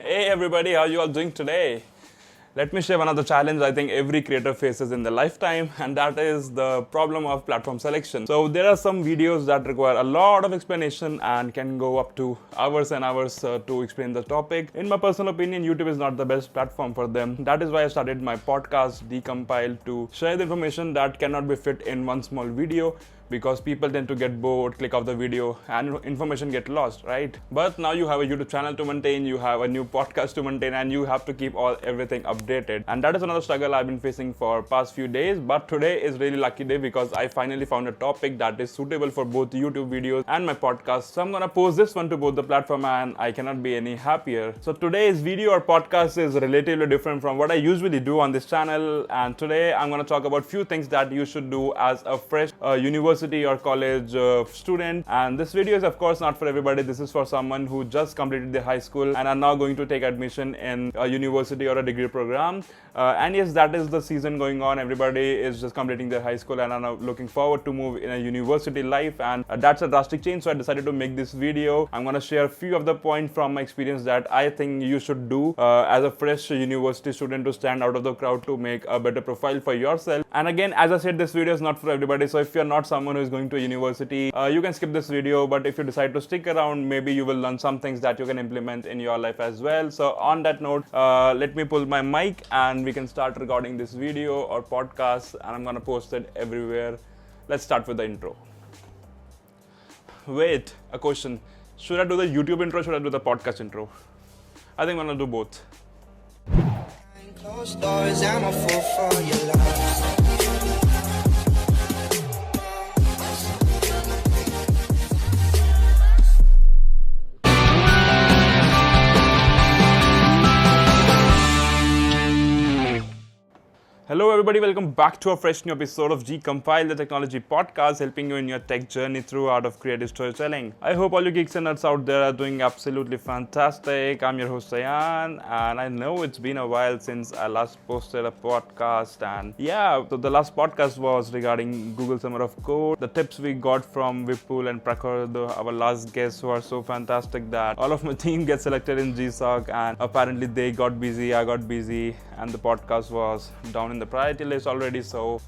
Hey everybody, how you all doing today? Let me share one of the challenges I think every creator faces in their lifetime, and that is the problem of platform selection. So there are some videos that require a lot of explanation and can go up to hours and hours to explain the topic. In my personal opinion, YouTube is not the best platform for them. That is why I started my podcast, Decompile, to share the information that cannot be fit in one small video, because people tend to get bored, click off the video, and information get lost, right? But now you have a YouTube channel to maintain, you have a new podcast to maintain, and you have to keep everything updated. And that is another struggle I've been facing for past few days. But today is really lucky day because I finally found a topic that is suitable for both YouTube videos and my podcast. So I'm gonna post this one to both the platform, and I cannot be any happier. So today's video or podcast is relatively different from what I usually do on this channel. And today I'm gonna talk about few things that you should do as a fresh university or college student. And this video is of course not for everybody. This is for someone who just completed their high school and are now going to take admission in a university or a degree program. And yes, that is the season going on. Everybody is just completing their high school and are now looking forward to move in a university life, and that's a drastic change. So I decided to make this video. I'm gonna share a few of the points from my experience that I think you should do as a fresh university student to stand out of the crowd, to make a better profile for yourself. And again, as I said, this video is not for everybody. So if you're not someone who is going to a university, you can skip this video. But if you decide to stick around, maybe you will learn some things that you can implement in your life as well. So on that note, let me pull my mic and we can start recording this video or podcast, and I'm gonna post it everywhere. Let's start with the intro. Wait, a question. Should I do the YouTube intro or should I do the podcast intro? I think I'm gonna do both. Closed doors, I'm a fool for your love. Hello everybody, welcome back to a fresh new episode of Decompile, the technology podcast, helping you in your tech journey through art of creative storytelling. I hope all you geeks and nerds out there are doing absolutely fantastic. I'm your host Sayan, and I know it's been a while since I last posted a podcast. And yeah, so the last podcast was regarding Google Summer of Code, the tips we got from Vipul and Prakhar, our last guests, who are so fantastic that all of my team gets selected in GSOC, and apparently they got busy, I got busy, and the podcast was down in the priority list already. So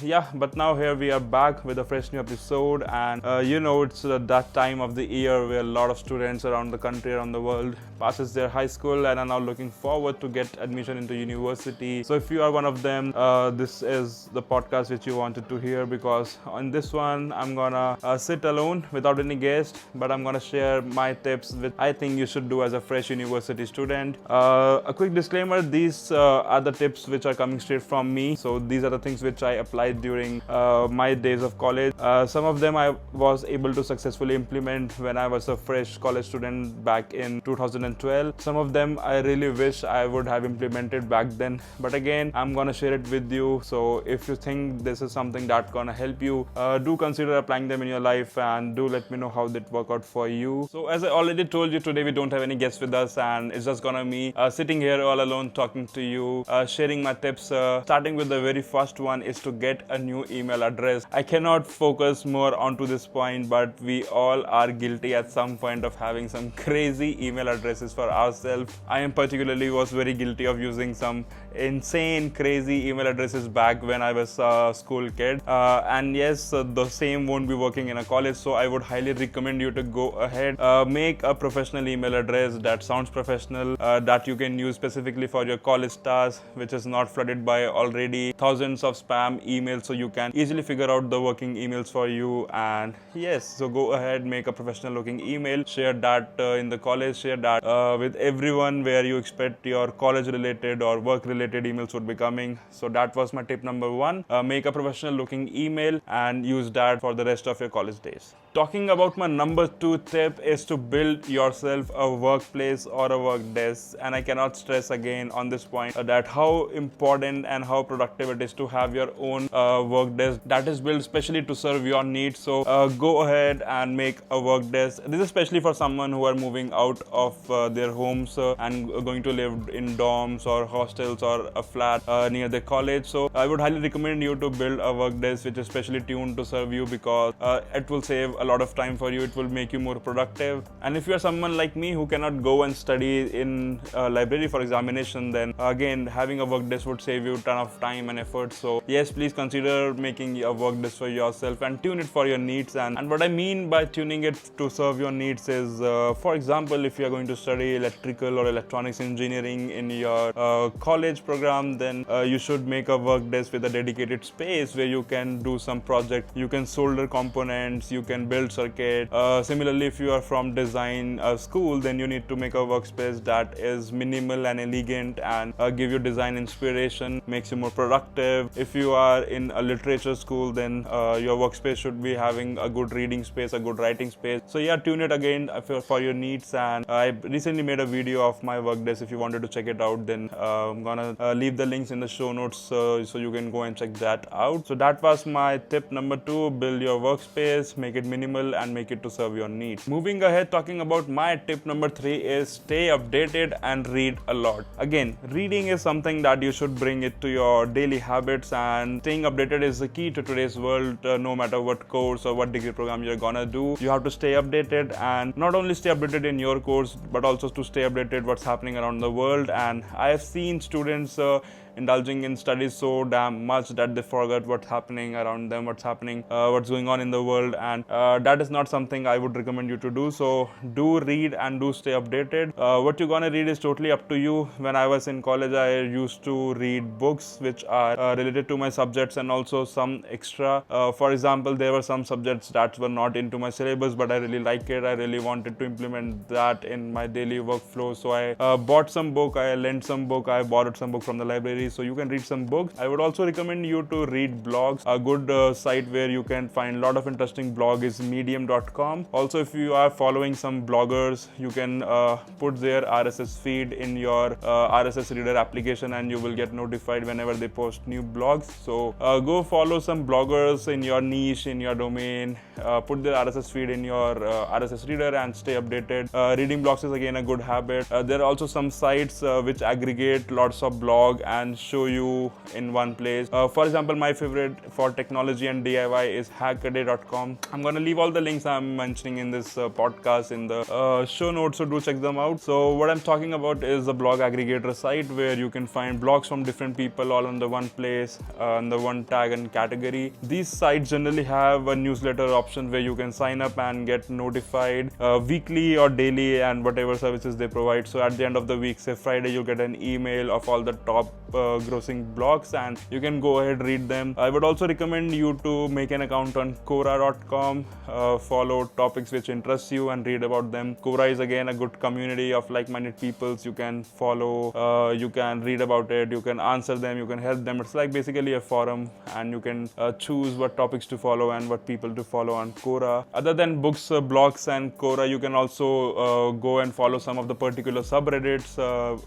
yeah, but now here we are back with a fresh new episode. And it's that time of the year where a lot of students around the country, around the world, passes their high school and are now looking forward to get admission into university. So if you are one of them, this is the podcast which you wanted to hear, because on this one I'm gonna sit alone without any guest, but I'm gonna share my tips which I think you should do as a fresh university student. A quick disclaimer, these are the tips which are coming straight from me. So these are the things which I applied during my days of college. Some of them I was able to successfully implement when I was a fresh college student back in 2012. Some of them I really wish I would have implemented back then, but again, I'm gonna share it with you. So if you think this is something that's gonna help you, do consider applying them in your life, and do let me know how that work out for you. So as I already told you, today we don't have any guests with us, and it's just gonna me sitting here all alone talking to you, sharing my tips. Starting with the very first one is to get a new email address. I cannot focus more onto this point, but we all are guilty at some point of having some crazy email addresses for ourselves. I am particularly was very guilty of using some insane crazy email addresses back when I was a school kid. And yes, the same won't be working in a college. So I would highly recommend you to go ahead, make a professional email address that sounds professional, that you can use specifically for your college tasks, which is not flooded by already thousands of spam emails, so you can easily figure out the working emails for you. And yes, so go ahead, make a professional looking email, share that in the college, share that with everyone where you expect your college related or work related emails would be coming. So that was my tip number one. Make a professional looking email and use that for the rest of your college days. Talking about my number two tip is to build yourself a workplace or a work desk. And I cannot stress again on this point that how important and how productive it is to have your own work desk that is built specially to serve your needs. So go ahead and make a work desk. This is especially for someone who are moving out of their homes and going to live in dorms or hostels or or a flat near the college. So I would highly recommend you to build a work desk which is specially tuned to serve you, because it will save a lot of time for you. It will make you more productive. And if you are someone like me who cannot go and study in a library for examination, then again having a work desk would save you a ton of time and effort. So yes, please consider making a work desk for yourself and tune it for your needs. And what I mean by tuning it to serve your needs is, for example, if you are going to study electrical or electronics engineering in your college program, then you should make a work desk with a dedicated space where you can do some project. You can solder components, you can build circuit. Similarly, if you are from design school, then you need to make a workspace that is minimal and elegant and give you design inspiration, makes you more productive. If you are in a literature school, then your workspace should be having a good reading space, a good writing space. So yeah, tune it again for your needs. And I recently made a video of my work desk. If you wanted to check it out, then I'm gonna leave the links in the show notes so you can go and check that out. So that was my tip number 2: build your workspace, make it minimal and make it to serve your needs. Moving ahead, talking about my tip number 3 is stay updated and read a lot. Again, reading is something that you should bring it to your daily habits, and staying updated is the key to today's world. No matter what course or what degree program you're gonna do, you have to stay updated, and not only stay updated in your course but also to stay updated what's happening around the world. And I have seen students indulging in studies so damn much that they forget what's happening around them, what's going on in the world, and that is not something I would recommend you to do. So do read and do stay updated. What you're gonna read is totally up to you. When I was in college, I used to read books which are related to my subjects and also some extra. For example, there were some subjects that were not into my syllabus, but I really like it. I really wanted to implement that in my daily workflow. So I bought some book, I lent some book, I borrowed some book from the library. So you can read some books. I would also recommend you to read blogs. A good site where you can find a lot of interesting blog is medium.com. Also, if you are following some bloggers, you can put their RSS feed in your RSS reader application and you will get notified whenever they post new blogs. So go follow some bloggers in your niche, in your domain, put their RSS feed in your RSS reader and stay updated. Reading blogs is again a good habit. There are also some sites which aggregate lots of blog and show you in one place. For example, my favorite for technology and DIY is hackaday.com. I'm gonna leave all the links I'm mentioning in this podcast in the show notes, so do check them out. So what I'm talking about is a blog aggregator site where you can find blogs from different people all under one place, under one tag and category. These sites generally have a newsletter option where you can sign up and get notified weekly or daily and whatever services they provide. So at the end of the week, say Friday, you get an email of all the top grossing blogs and you can go ahead read them. I would also recommend you to make an account on Quora.com, follow topics which interest you and read about them. Quora is again a good community of like-minded peoples. You can follow, you can read about it, you can answer them, you can help them. It's like basically a forum and you can choose what topics to follow and what people to follow on Quora. Other than books, blogs and Quora, you can also go and follow some of the particular subreddits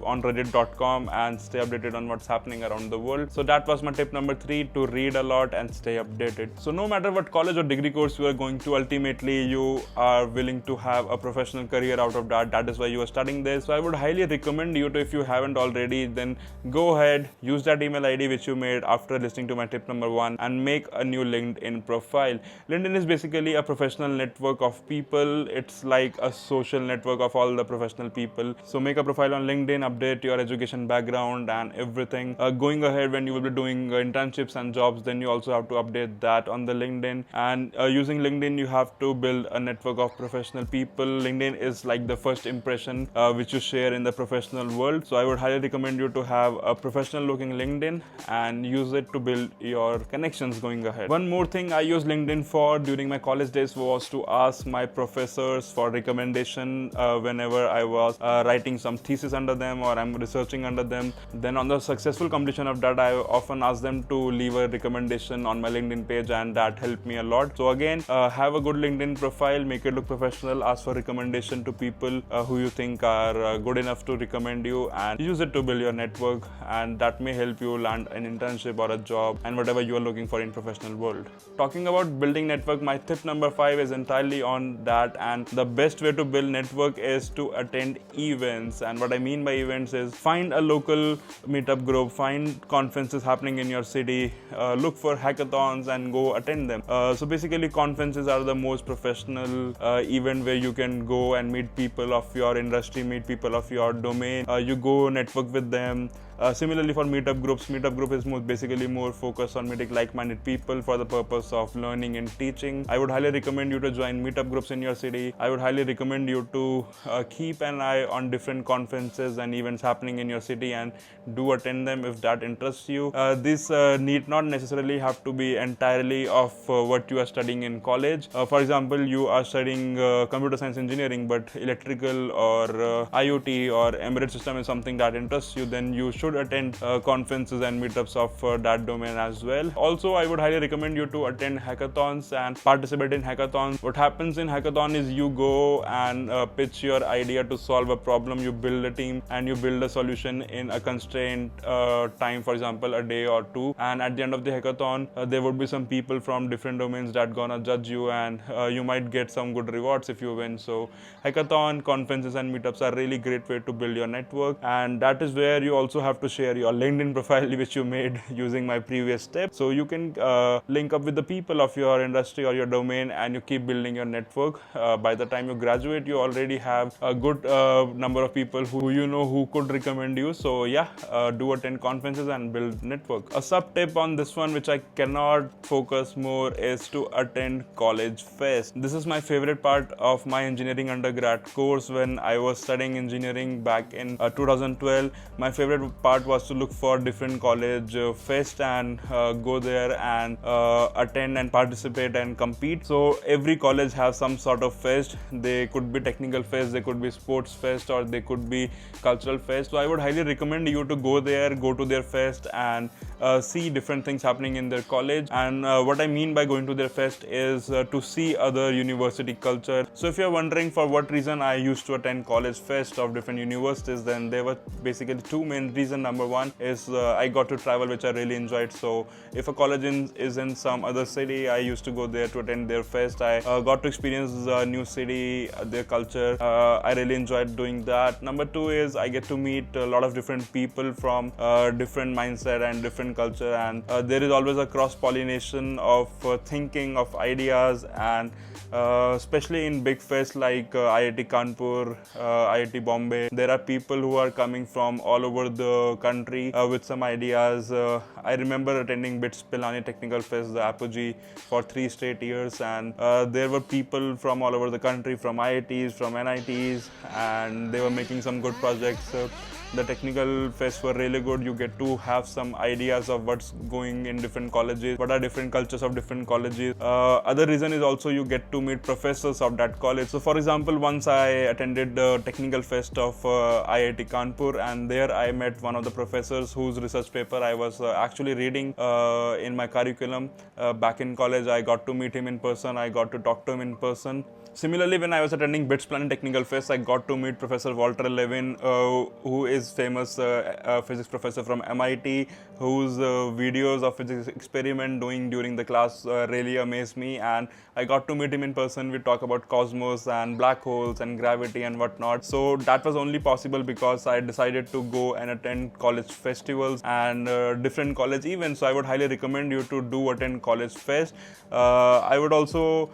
on reddit.com and stay updated on what's happening around the world. So that was my tip number 3, to read a lot and stay updated. So no matter what college or degree course you are going to, ultimately you are willing to have a professional career out of that. That is why you are studying this. So I would highly recommend you to, if you haven't already, then go ahead, use that email ID which you made after listening to my tip number 1 and make a new LinkedIn profile. LinkedIn is basically a professional network of people. It's like a social network of all the professional people. So make a profile on LinkedIn, update your education background and everything. Going ahead, when you will be doing internships and jobs, then you also have to update that on the LinkedIn. And using LinkedIn, you have to build a network of professional people. LinkedIn is like the first impression which you share in the professional world. So I would highly recommend you to have a professional looking LinkedIn and use it to build your connections going ahead. One more thing I used LinkedIn for during my college days was to ask my professors for recommendation whenever I was writing some thesis under them or I'm researching under them. Then on the successful completion of that, I often ask them to leave a recommendation on my LinkedIn page, and that helped me a lot. So again, have a good LinkedIn profile, make it look professional, ask for recommendation to people who you think are good enough to recommend you, and use it to build your network, and that may help you land an internship or a job and whatever you are looking for in professional world. Talking about building network, my tip number 5 is entirely on that, and the best way to build network is to attend events. And what I mean by events is find a local meetup meetup group, find conferences happening in your city, look for hackathons and go attend them. So basically conferences are the most professional event where you can go and meet people of your industry, meet people of your domain, you go network with them. Similarly for meetup group is basically more focused on meeting like-minded people for the purpose of learning and teaching. I would highly recommend you to join meetup groups in your city. I would highly recommend you to keep an eye on different conferences and events happening in your city and do attend them if that interests you. This need not necessarily have to be entirely of what you are studying in college. For example, you are studying computer science engineering, but electrical or IoT or embedded system is something that interests you, then you should attend conferences and meetups of that domain as well. Also, I would highly recommend you to attend hackathons and participate in hackathons. What happens in hackathon is you go and pitch your idea to solve a problem, you build a team and you build a solution in a constrained time, for example a day or two, and at the end of the hackathon there would be some people from different domains that gonna judge you, and you might get some good rewards if you win. So hackathon, conferences and meetups are really great way to build your network, and that is where you also have to share your LinkedIn profile which you made using my previous step. So you can link up with the people of your industry or your domain and you keep building your network. By the time you graduate, you already have a good number of people who you know who could recommend you. So yeah, do attend conferences and build network. A sub tip on this one which I cannot focus more is to attend college fest. This is my favorite part of my engineering undergrad course. When I was studying engineering back in 2012, my favorite part was to look for different college fest and go there and attend and participate and compete. So every college has some sort of fest. They could be technical fest, they could be sports fest, or they could be cultural fest. So I would highly recommend you to go there, go to their fest and see different things happening in their college. And what I mean by going to their fest is to see other university culture. So if you're wondering for what reason I used to attend college fest of different universities, then there were basically two main reasons. Number one is I got to travel, which I really enjoyed. So if a college is in some other city, I used to go there to attend their fest. I got to experience a new city, their culture. I really enjoyed doing that. Number two is I get to meet a lot of different people from different mindset and different culture, and there is always a cross-pollination of thinking, of ideas, and especially in big fests like IIT Kanpur, IIT Bombay, there are people who are coming from all over the country with some ideas. I remember attending BITS Pilani Technical Fest, the apogee, for 3 straight years, and there were people from all over the country, from IITs, from NITs, and they were making some good projects. The technical fests were really good. You get to have some ideas of what's going in different colleges, what are different cultures of different colleges. Other reason is also you get to meet professors of that college. So for example, once I attended the technical fest of IIT Kanpur, and there I met one of the professors whose research paper I was actually reading in my curriculum back in college. I got to meet him in person, I got to talk to him in person. Similarly, when I was attending BITS Planning Technical Fest, I got to meet Professor Walter Levin, who is famous physics professor from MIT, whose videos of physics experiment doing during the class really amazed me, and I got to meet him in person. We talk about cosmos and black holes and gravity and whatnot. So that was only possible because I decided to go and attend college festivals and different college events. So I would highly recommend you to do attend college fest. I would also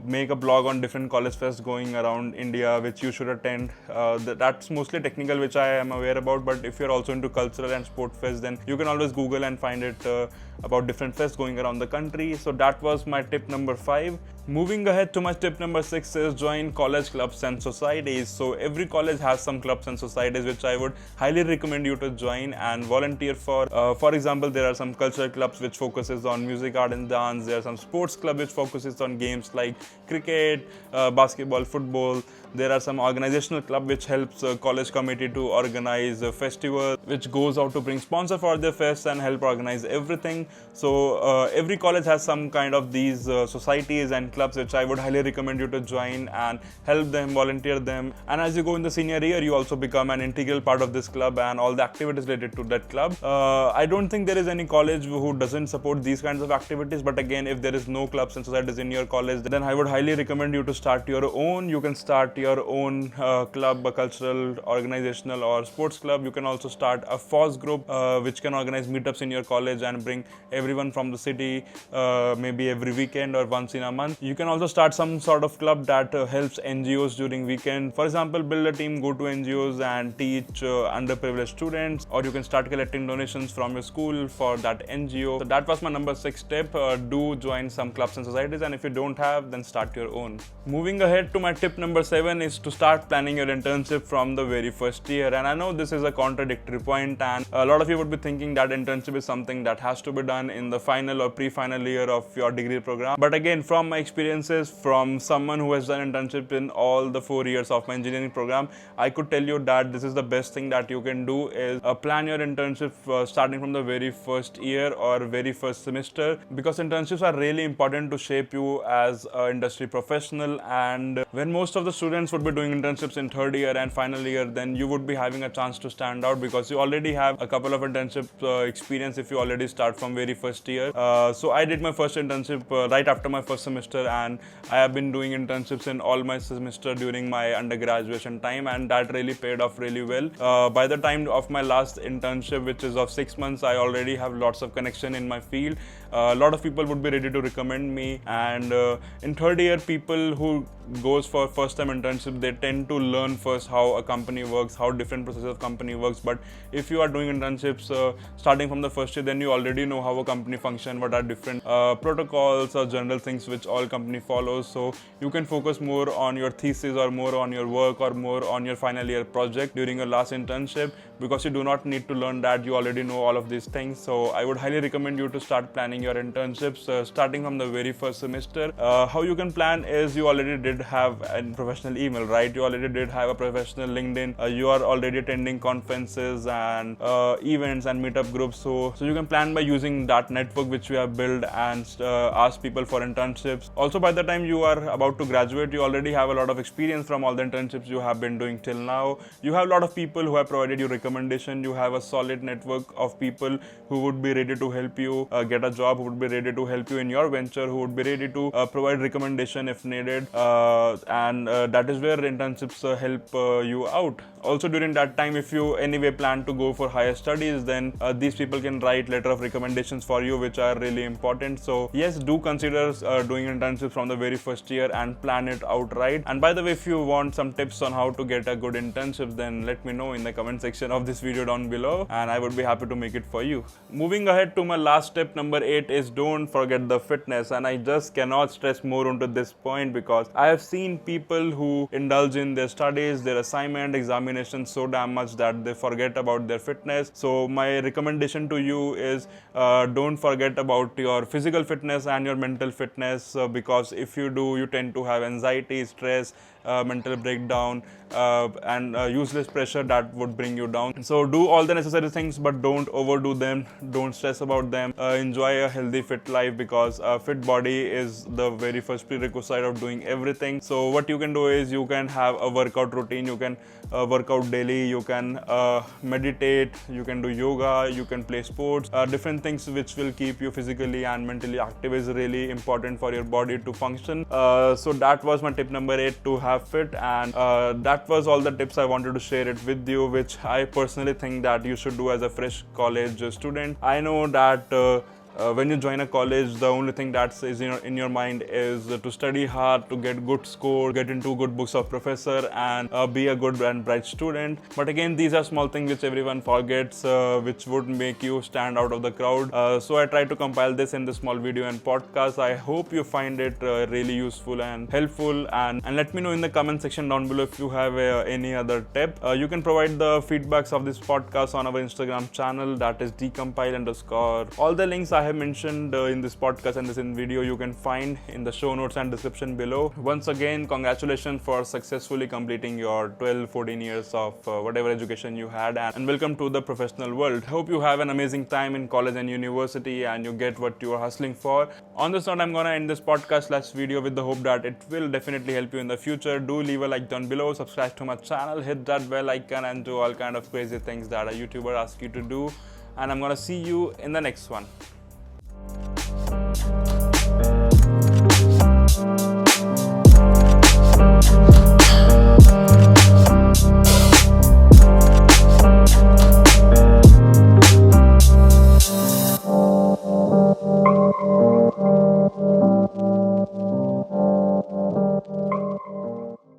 make a blog on different college fests going around India, which you should attend. That's mostly technical, which I am aware about, but if you're also into cultural and sport fests, then you can always Google and find it about different fests going around the country. So that was my tip number 5. Moving ahead to my tip number 6 is join college clubs and societies. So every college has some clubs and societies which I would highly recommend you to join and volunteer for. For example, there are some cultural clubs which focuses on music, art and dance. There are some sports clubs which focuses on games like cricket, basketball, football. There are some organizational club which helps college committee to organize a festival, which goes out to bring sponsor for their fest and help organize everything. So every college has some kind of these societies and clubs which I would highly recommend you to join and help them, volunteer them. And as you go in the senior year, you also become an integral part of this club and all the activities related to that club. I don't think there is any college who doesn't support these kinds of activities, but again, if there is no clubs and societies in your college, then I would highly recommend you to start your own. You can start your own club, a cultural, organizational or sports club. You can also start a FOS group which can organize meetups in your college and bring everyone from the city maybe every weekend or once in a month. You can also start some sort of club that helps NGOs during weekend. For example, build a team, go to NGOs and teach underprivileged students, or you can start collecting donations from your school for that NGO. So that was my number 6 tip. Do join some clubs and societies, and if you don't have, then start your own. Moving ahead to my tip number 7 is to start planning your internship from the very first year. And I know this is a contradictory point, and a lot of you would be thinking that internship is something that has to be done in the final or pre-final year of your degree program. But again, from my experiences, from someone who has done internship in all the 4 years of my engineering program, I could tell you that this is the best thing that you can do is plan your internship starting from the very first year or very first semester, because internships are really important to shape you as an industry professional. And when most of the students would be doing internships in third year and final year, then you would be having a chance to stand out because you already have a couple of internship experience if you already start from very first year. So I did my first internship right after my first semester, and I have been doing internships in all my semester during my undergraduation time, and that really paid off really well. By the time of my last internship, which is of 6 months, I already have lots of connection in my field. A lot of people would be ready to recommend me, and in third year, people who goes for first time internship, they tend to learn first how a company works, how different processes of company works. But if you are doing internships starting from the first year, then you already know how a company function, what are different protocols or general things which all company follows. So you can focus more on your thesis or more on your work or more on your final year project during your last internship, because you do not need to learn that, you already know all of these things. So I would highly recommend you to start planning your internships starting from the very first semester. How you can plan is you already did have a professional email, right? You already did have a professional LinkedIn. You are already attending conferences and events and meetup groups. So you can plan by using that network which you have built and ask people for internships. Also, by the time you are about to graduate, you already have a lot of experience from all the internships you have been doing till now. You have a lot of people who have provided you recommendation. You have a solid network of people who would be ready to help you get a job, who would be ready to help you in your venture, who would be ready to provide recommendation if needed. And that is where internships help you out. Also, during that time, if you anyway plan to go for higher studies, then these people can write letter of recommendations for you, which are really important. So yes, do consider doing internships from the very first year and plan it out right. And by the way, if you want some tips on how to get a good internship, then let me know in the comment section of this video down below, and I would be happy to make it for you. Moving ahead to my last tip, number 8, is don't forget the fitness. And I just cannot stress more onto this point, because I have seen people who indulge in their studies, their assignment, examinations so damn much that they forget about their fitness. So my recommendation to you is don't forget about your physical fitness and your mental fitness, because if you do, you tend to have anxiety, stress, mental breakdown, and useless pressure that would bring you down. So do all the necessary things, but don't overdo them. Don't stress about them. Enjoy a healthy, fit life, because a fit body is the very first prerequisite of doing everything. So what you can do is you can have a workout routine. You can work out daily. You can meditate. You can do yoga. You can play sports. Different things which will keep you physically and mentally active is really important for your body to function. So that was my tip number 8, to have fit. And that was all the tips I wanted to share it with you, which I personally think that you should do as a fresh college student. I know that when you join a college, the only thing that is in your mind is to study hard, to get good score, get into good books of professor, and be a good and bright student. But again, these are small things which everyone forgets, which would make you stand out of the crowd. So I tried to compile this in this small video and podcast. I hope you find it really useful and helpful, and let me know in the comment section down below if you have any other tip. You can provide the feedbacks of this podcast on our Instagram channel, that is decompile_. All the links I have mentioned in this podcast and this in video, you can find in the show notes and description below. Once again, congratulations for successfully completing your 12-14 years of whatever education you had, and welcome to the professional world. Hope you have an amazing time in college and university and you get what you are hustling for. On this note, I'm gonna end this podcast / video with the hope that it will definitely help you in the future. Do leave a like down below, subscribe to my channel, hit that bell icon, and do all kind of crazy things that a YouTuber asks you to do. And I'm gonna see you in the next one.